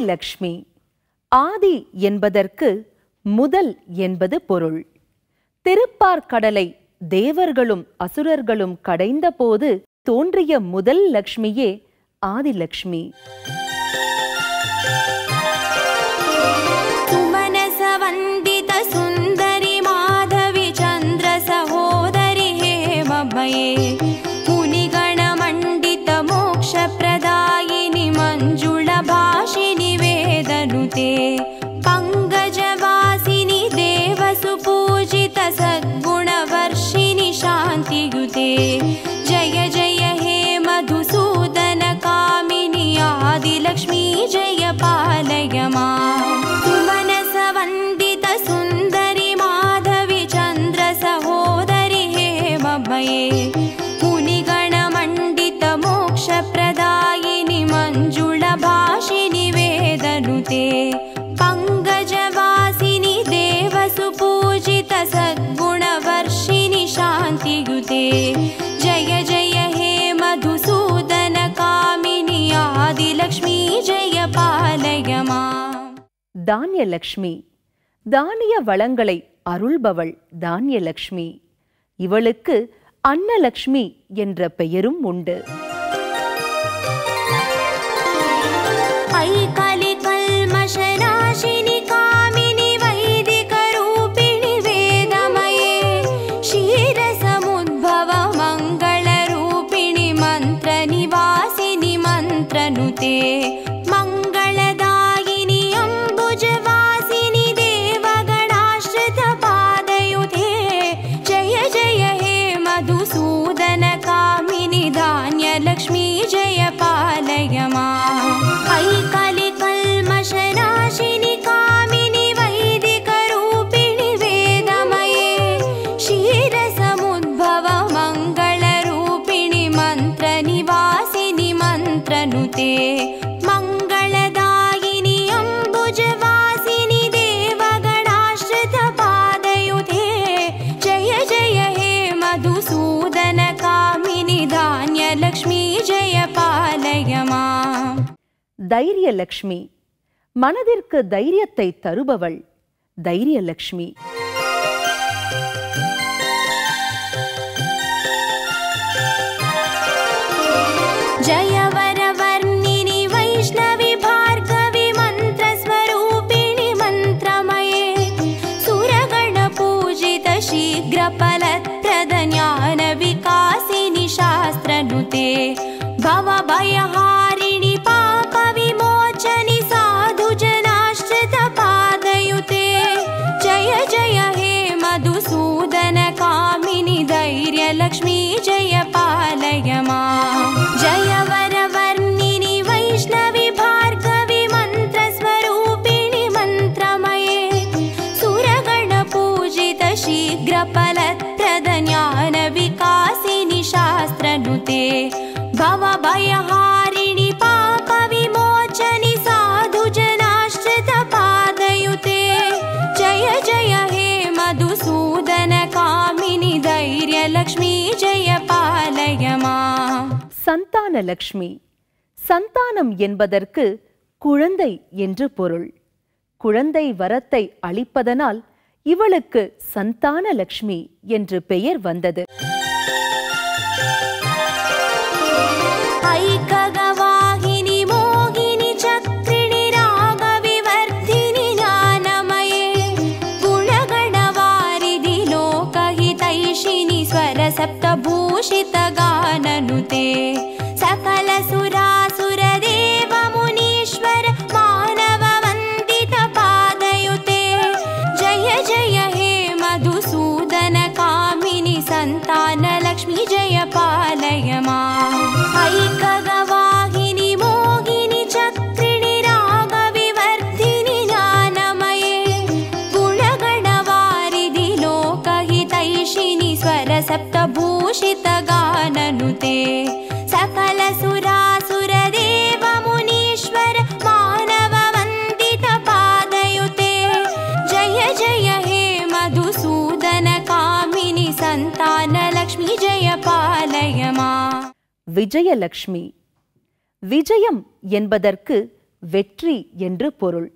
ஆதிலக்ஷ்மி. ஆதி என்பதற்கு முதல் என்பது பொருள். திருப்பார்கடலை தேவர்களும் அசுரர்களும் கடைந்த போது தோன்றிய முதல் லக்ஷ்மியே ஆதிலக்ஷ்மி. सुमनसवन्दित सुन्दरि माधवी चन्द्र सहोदरि हेममये मुनिगणमण्डित मोक्षप्रदायिनि मञ्जुळभाषिनि वेदनुते पङ्कजवासिनि देवसुपूजित सद्गुणवर्षिणि शान्तियुते जय जय हे मधुसूदन कामिनि आदिलक्ष्मी जय पालय माम्. सुमनसवन्दित सुन्दरि माधवी चन्द्र सहोदरि हेममये मुनिगणमण्डित मोक्षप्रदायिनि मञ्जुळभाषिनि वेदनुते पङ्कजवासिनि देवसुपूजित सद्गुणवर्षिणि शान्तियुते जय जय हे मधुसूदन कामिनि आदिलक्ष्मी जय पालय माम्. தானியலக்ஷ்மி. தானிய வளங்களை அருள்பவள் தானியலக்ஷ்மி. இவளுக்கு அன்னலக்ஷ்மி என்ற பெயரும் உண்டு. ऐकलिकल्मषनाशिनि कामिनि वैदिकरूपिणि वेदमये क्षीरसमुद्भव मङ्गलरूपिणि मन्त्रनिवासिनि मन्त्रनुते मङ्गलदायिनि अम्बुजवासिनि देवगणाश्रितपादयुते जय जय हे मधुसूदन कामिनि धान्यलक्ष्मी जय पालय माम्. ऐकलिकल्मषनाशिनि कामिनि वैदिकरूपिणि वेदमये क्षीरसमुद्भव मङ्गलरूपिणि मन्त्रनिवासिनि मन्त्रनुते मङ्गलदायिनि अम्बुजवासिनि देवगणाश्रितपादयुते जय जय हे मधुसूदन कामिनि धान्यलक्ष्मी जय पालय माम्. தைரியலக்ஷ்மி. மனதிற்கு தைரியத்தை தருபவள் தைரியலக்ஷ்மி. जय वरवर्णिनि वैष्णवि भार्गवि मन्त्रस्वरूपिणि मन्त्रमये सुरगणपूजित शीघ्रफलप्रद ज्ञानविकासिनि शास्त्रनुते भवभयहारिणि पापविमोचनि साधुजनाश्रितपादयुते जय जय हे मधुसूदन कामिनि धैर्यलक्ष्मी जय पालय माम्. जय वरवर्णिनि वैष्णवि भार्गवि मन्त्रस्वरूपिणि मन्त्रमये सुरगणपूजित शीघ्रफलप्रद ज्ञानविकासिनि शास्त्रनुते भवभयहारिणि पापविमोचनि साधुजनाश्रितपादयुते जय जय हे मधुसूदन कामिनि धैर्यलक्ष्मी जय पालय माम्. சந்தானலக்ஷ்மி. சந்தானம் என்பதற்கு குழந்தை என்று பொருள். குழந்தை வரத்தை அளிப்பதனால் இவளுக்கு சந்தானலக்ஷ்மி என்று பெயர் வந்தது. ऐकगवाहिनि मोहिनि चक्रिणि रागविवर्धिनि ज्ञानमये गुणगणवारिधि लोकहितैषिणि स्वरसप्तभूषितगाननुते सकलसुरासुरदेव मुनीश्वर मानववन्दितपादयुते जय जय हे मधुसूदन कामिनि सन्तानलक्ष्मी जय पालय माम्. ऐकगवाहिनि मोहिनि चक्रिणि रागविवर्धिनि ज्ञानमये गुणगणवारिधि लोकहितैषिनि स्वरसप्तभूषितगाननुते सकलसुरासुरदेव मुनीश्वर मानववन्दितपादयुते जय जय हे मधुसूदन कामिनि सन्तानलक्ष्मी जय पालय माम्. விஜயலக்ஷ்மி. விஜயம் என்பதற்கு வெற்றி என்று பொருள்.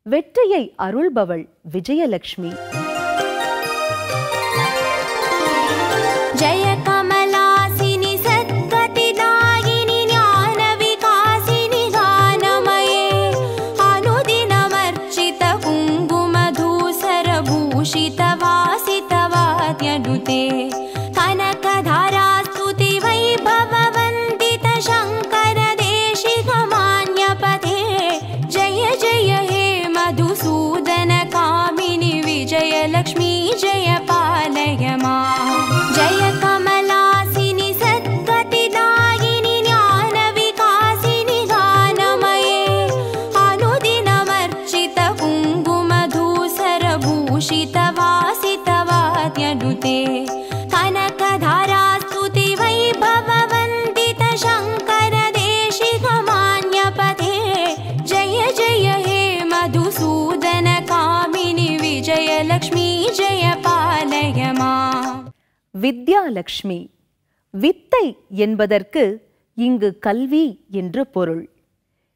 வெற்றியை அருள்பவள் விஜயலட்சுமி. जय कमलासिनि सद्गतिदायिनि ज्ञान विकासिनि गानमये अनुदिनमर्चित कुङ्कुमधूसर भूषित वासित वाद्यनुते कनकधारास्तुति वैभववन्दित शङ्कर देशिक मान्यपते जय जय हे मधुसूदन कामिनि विजयलक्ष्मी जय पालय माम्. जय कमलासिनि सद्गतिदायिनि ज्ञान विकासिनि गानमये अनुदिनमर्चित कुङ्कुमधूसर भूषित वासित वाद्यनुते कनकधारास्तुति वैभववन्दित शङ्कर देशिक मान्यपते जय जय हे मधुसूदन कामिनि विजयलक्ष्मी जय पालय माम्. வித்யாலட்சுமி. வித்தை என்பதற்கு இங்கு கல்வி என்று பொருள்.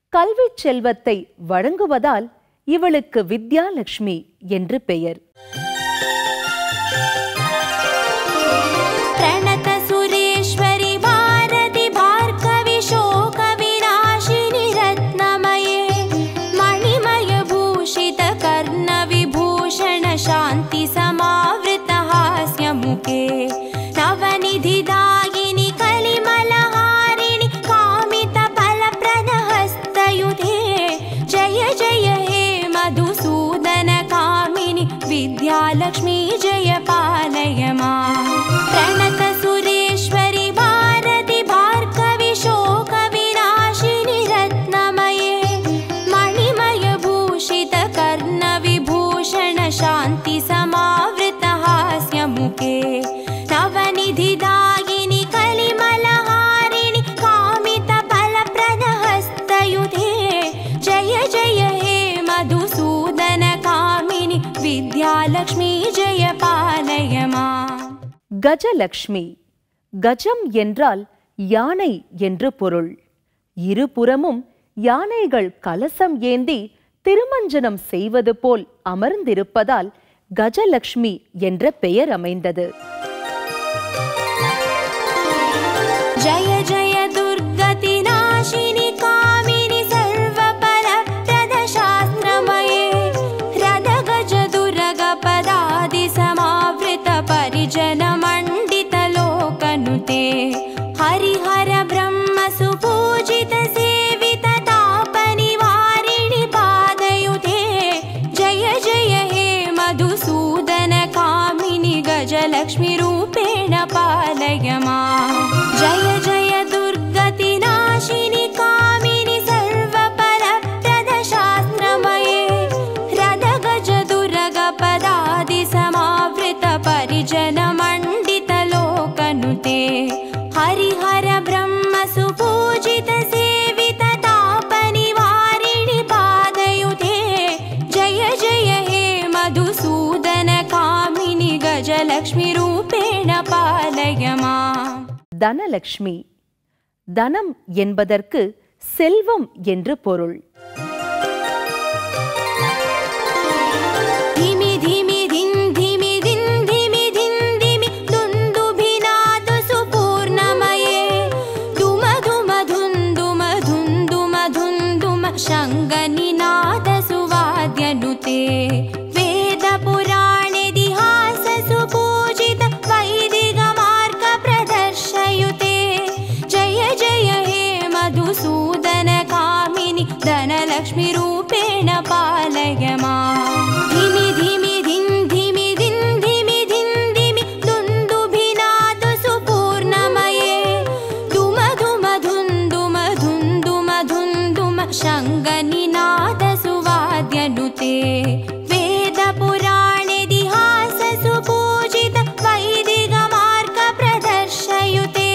கல்விச் செல்வத்தை வழங்குவதால் இவளுக்கு வித்யாலட்சுமி என்று பெயர். प्रणत सुरेश्वरि भारति भार्गवि शोक विनाशिनि रत्नमये मणिमय भूषित कर्ण विभूषण शान्ति समावृत हास्यमुखे नवनिधिदायिनि कलिमलहारिणि कामित फलप्रद हस्तयुते जय जय हे मधुसूदन कामिनि विद्यालक्ष्मी जय पालय माम्. प्रणत सुरेश्वरि भारति भार्गवि शोक विनाशिनि रत्नमये मणिमय भूषित कर्ण विभूषण शान्ति समावृत हास्यमुखे नवनिधिदायिनि कलिमलहारिणि कामित फलप्रद हस्तयुते जय जय हे मधुसूदन कामिनि विद्यालक्ष्मी जय पालय माम्. கஜலட்சுமி. கஜம் என்றால் யானை என்று பொருள். இருபுறமும் யானைகள் கலசம் ஏந்தி திருமஞ்சனம் செய்வது போல் அமர்ந்திருப்பதால் கஜலட்சுமி என்ற பெயர் அமைந்தது. जय जय दुर्गति नाशिनि कामिनि सर्वपरप्रद शास्त्रमये रद गज दुर्ग पदादि समावृत परिजन मण्डित लोकनुते हरिहर ब्रह्म सुपूजित सेवित तापनिवारिणि पादयुते जय जय हे मधुसूदन कामिनि गजलक्ष्मी रूपेण पालय माम्. जय जय दुर्गति नाशिनि कामिनि सर्वपरप्रद शास्त्रमये रद गज दुर्ग पदादि समावृत परिजन मण्डित लोकनुते हरिहर ब्रह्म सुपूजित सेवित तापनिवारिणि पादयुते जय जय हे मधुसूदन कामिनि गजलक्ष्मी रूपेण पालय माम्. தனலட்சுமி. தனம் என்பதற்கு செல்வம் என்று பொருள். धिमि धिमि धिं धिमि धिं धिमि धिं धिमि दुन्दुभिनाद सुपूर्णमये धुम धुम धुन्दुम धुन्दुम धुन्दुम शङ्गनिनाद सुवाद्यनुते वेद पुराणेतिहास सुपूजित वैदिक मार्ग प्रदर्शयुते जय जय हे मधुसूदन कामिनि धनलक्ष्मी रूपेण पालय माम्. धिमि धिमि धिं धिमि धिं धिमि धिं धिमि दुन्दुभिनाद सुपूर्णमये धुम धुम धुन्दुम धुन्दुम धुन्दुम शङ्गनिनाद सुवाद्यनुते वेद पुराणेतिहास सुपूजित वैदिक मार्ग प्रदर्शयुते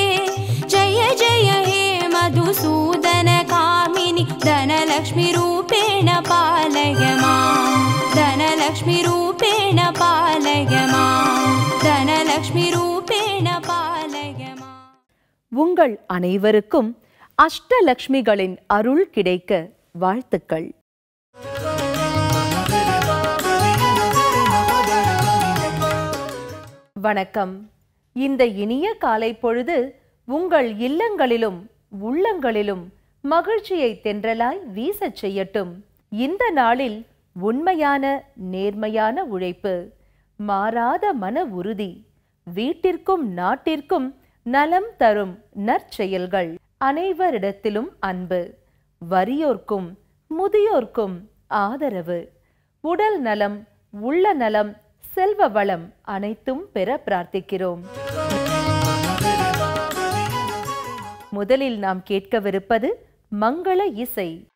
जय जय हे मधुसूदन कामिनि धनलक्ष्मी रूपेण पालय माम्. धनलक्ष्मी रूपेण पालय माम्. धनलक्ष्मी रूपेण पालय माम्. உங்கள் அனைவருக்கும் அஷ்டலக்ஷ்மிகளின் அருள் கிடைக்க வாழ்த்துக்கள். வணக்கம். இந்த இனிய காலை பொழுது உங்கள் இல்லங்களிலும் உள்ளங்களிலும் மகிழ்ச்சியை தென்றலாய் வீசச் செய்யட்டும். இந்த நாளில் உண்மையான நேர்மையான உழைப்பு, மாறாத மன உறுதி, வீட்டிற்கும் நாட்டிற்கும் நலம் தரும் நற்செயல்கள், அனைவரிடத்திலும் அன்பு, வறியோர்க்கும் முதியோர்க்கும் ஆதரவு, உடல் நலம், உள்ள நலம், செல்வ வளம் அனைத்தும் பெற பிரார்த்திக்கிறோம். முதலில் நாம் கேட்கவிருப்பது மங்கள இசை.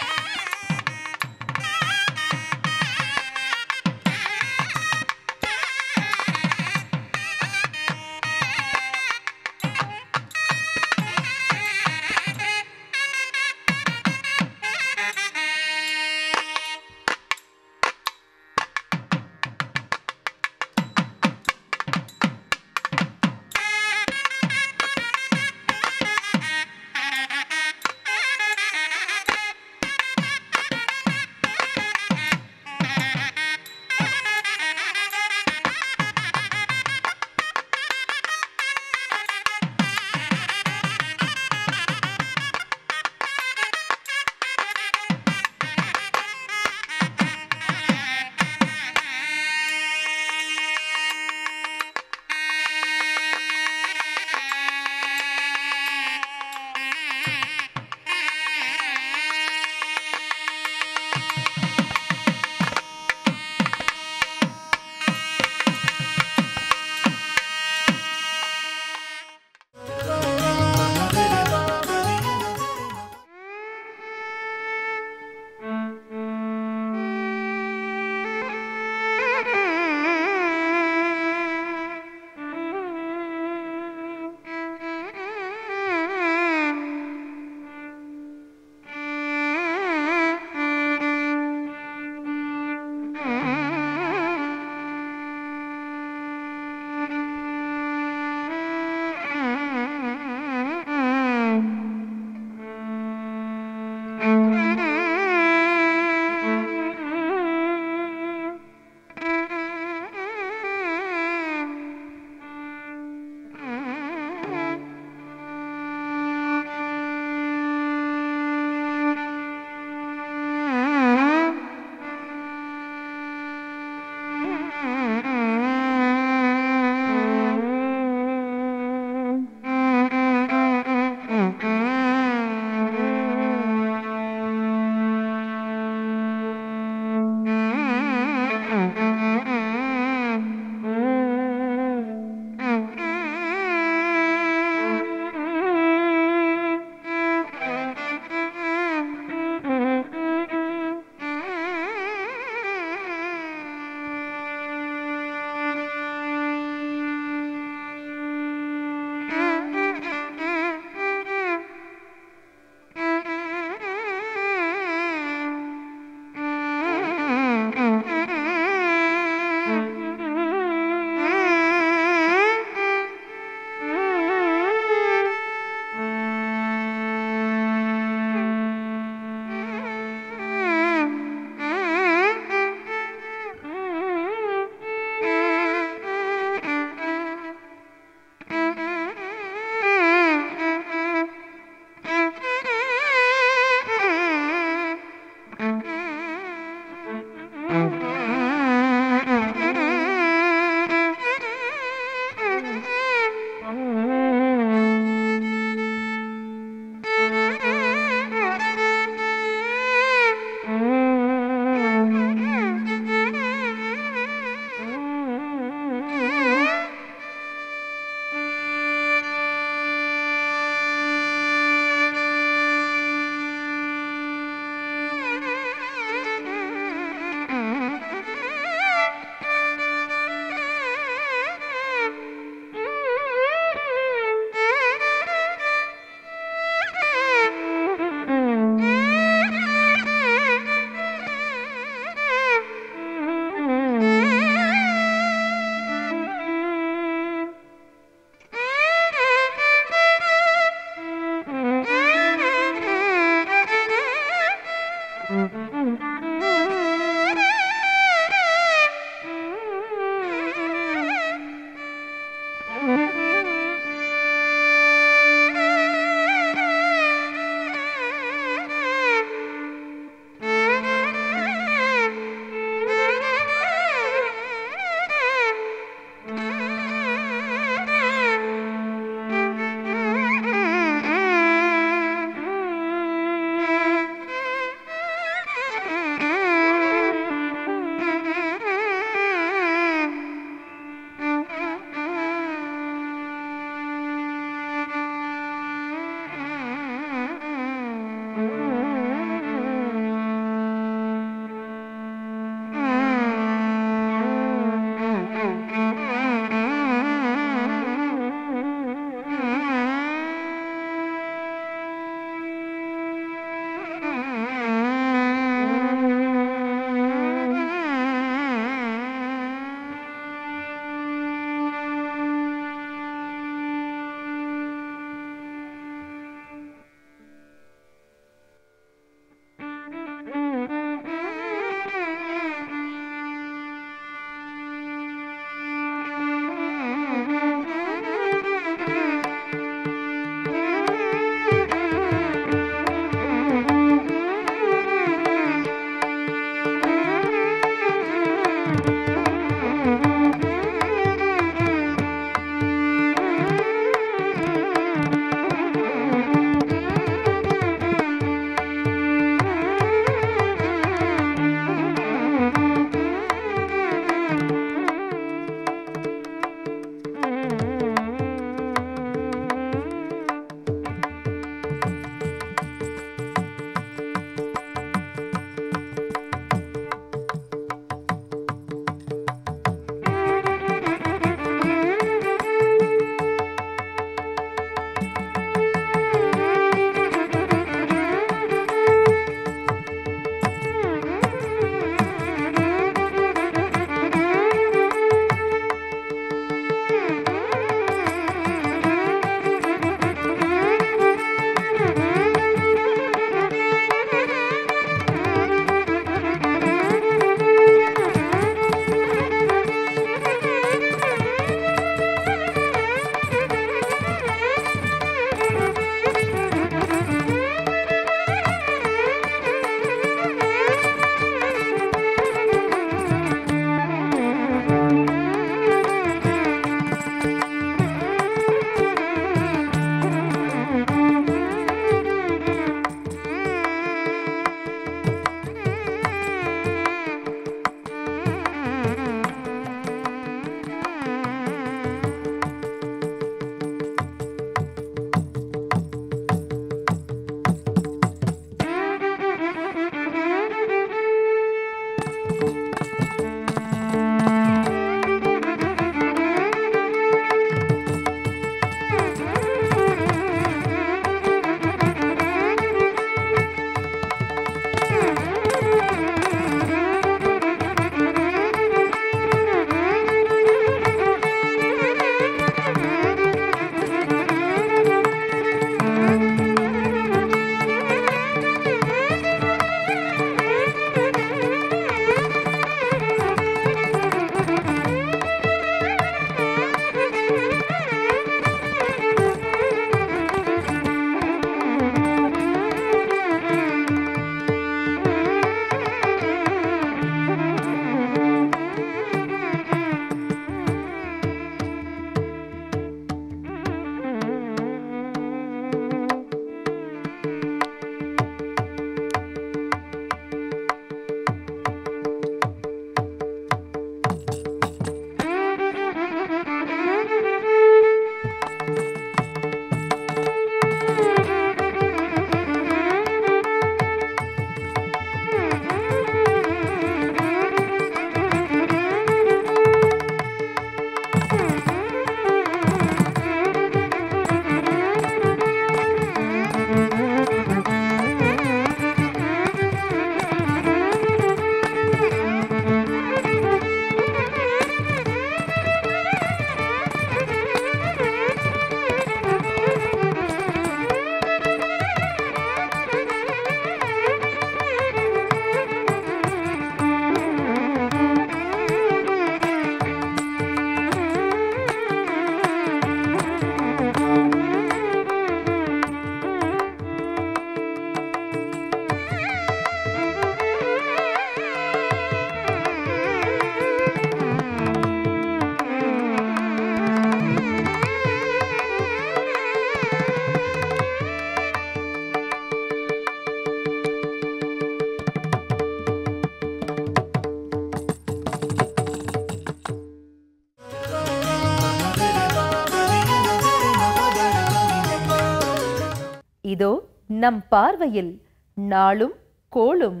நம் பார்வையில் நாளும் கோளும்.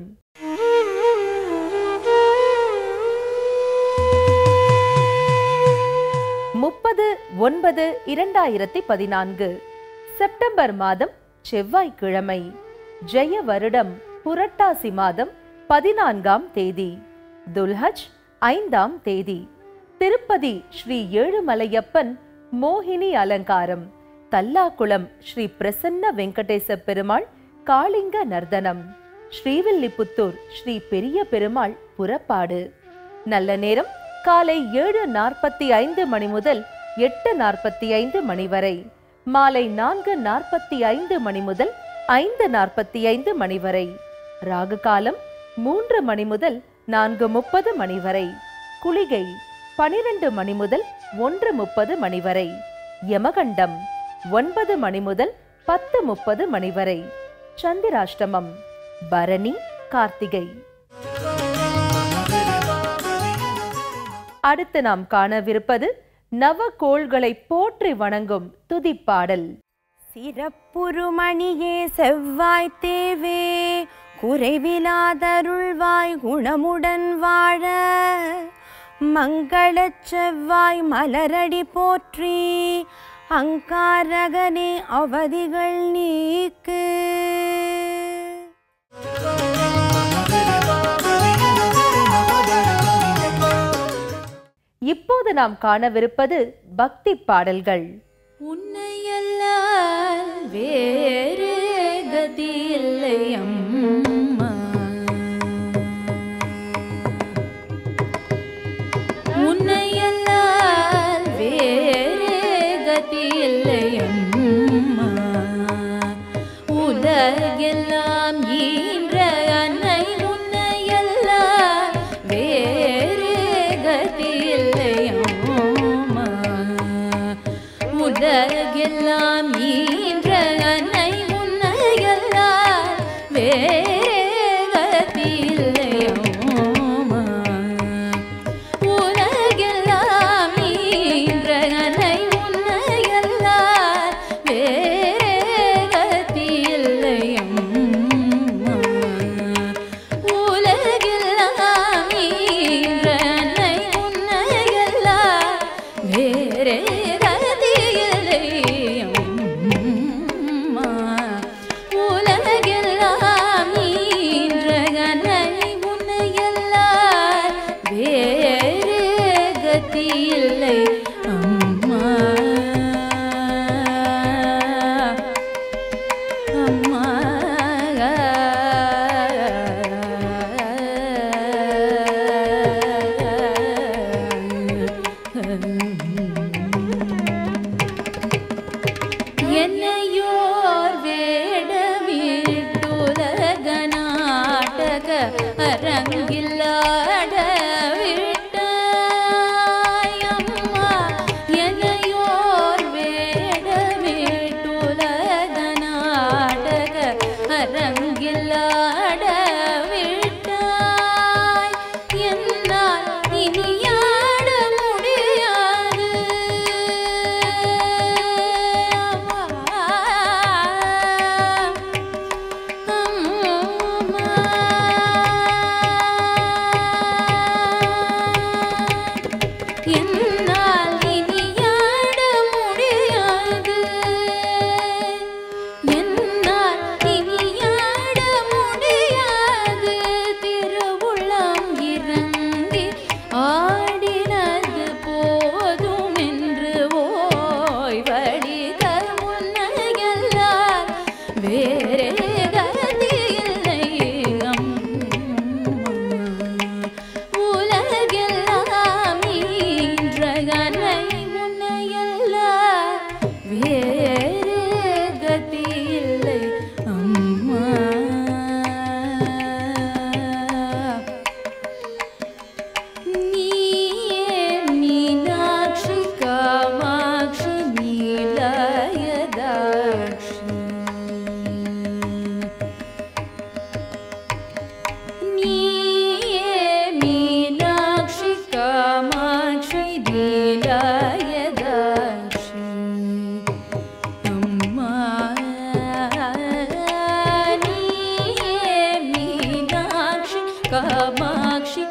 முப்பது 9/2014 செப்டம்பர் மாதம் செவ்வாய்க்கிழமை, ஜெய வருடம் புரட்டாசி மாதம் 14ஆம் தேதி, துல்ஹஜ் 5ஆம் தேதி. திருப்பதி ஸ்ரீ ஏழுமலையப்பன் மோகினி அலங்காரம், தல்லாக்குளம் ஸ்ரீ பிரசன்ன வெங்கடேச பெருமாள் காளிங்க நர்தனம், ஸ்ரீவில்லிபுத்தூர் ஸ்ரீ பெரிய பெருமாள் புறப்பாடு. நல்ல நேரம் காலை 7:45 மணி முதல் 8:45 மணி வரை, மாலை 4:45 மணி முதல் 5:45 மணி வரை. ராகு காலம் 3 மணி முதல் 4:30 மணி வரை. குளிகை 12 மணி முதல் 1:30 மணி வரை. யமகண்டம் 9 மணி முதல் 10:30 மணி வரை. சந்திராஷ்டமம் பரணி கார்த்திகை. அடுத்து நாம் காணவிருப்பது நவகோள்களை போற்றி வணங்கும் துதிப்பாடல். சிறப்புருமணியே செவ்வாய் தேவே, குறைவிலாதருள்வாய் குணமுடன் வாழ, மங்களச் செவ்வாய் மலரடி போற்றி, அங்காரகனே அவதிகள் நீக்கு. இப்போது நாம் காணவிருப்பது பக்தி பாடல்கள். உன்னையல்லால் வேறு கதி இல்லை அம்மா, உன்னையல்லால் வேறு கதி இல்லை அம்மா, உலகெல்லாம் ஈன்ற அன்னை உன்னையல்லால் வேறு கதி இல்லை அம்மா, உலகெல்லாம் ஈன்ற அன்னை உன்னையல்லால் வேறு கதி இல்லை அம்மா, உலகெல்லாம் ஈன்ற அன்னை உன்னையல்லால் வேறு கதி இல்லை அம்மா, உலகெல்லாம் ஈன்ற அன்னை உன்னையல்லால் வேறு கதி இல்லை அம்மா, உலகெல்லாம் ஈன்ற அன்னை உன்னையல்லால் வேறு கதி இல்லை அம்மா, அம்மா. என்னையோர் வேடமிட்டுலக நாடக அரங்கில்லாட விட்டாய் அம்மா, என்னையோர் வேடமிட்டுலக நாடக அரங்கில்லாட விட்டாய், என்னால் இனியாட முடியாது அம்மா, என்னால் இனியாட முடியாது, என்னால் இனியாட முடியாது. காமாட்சி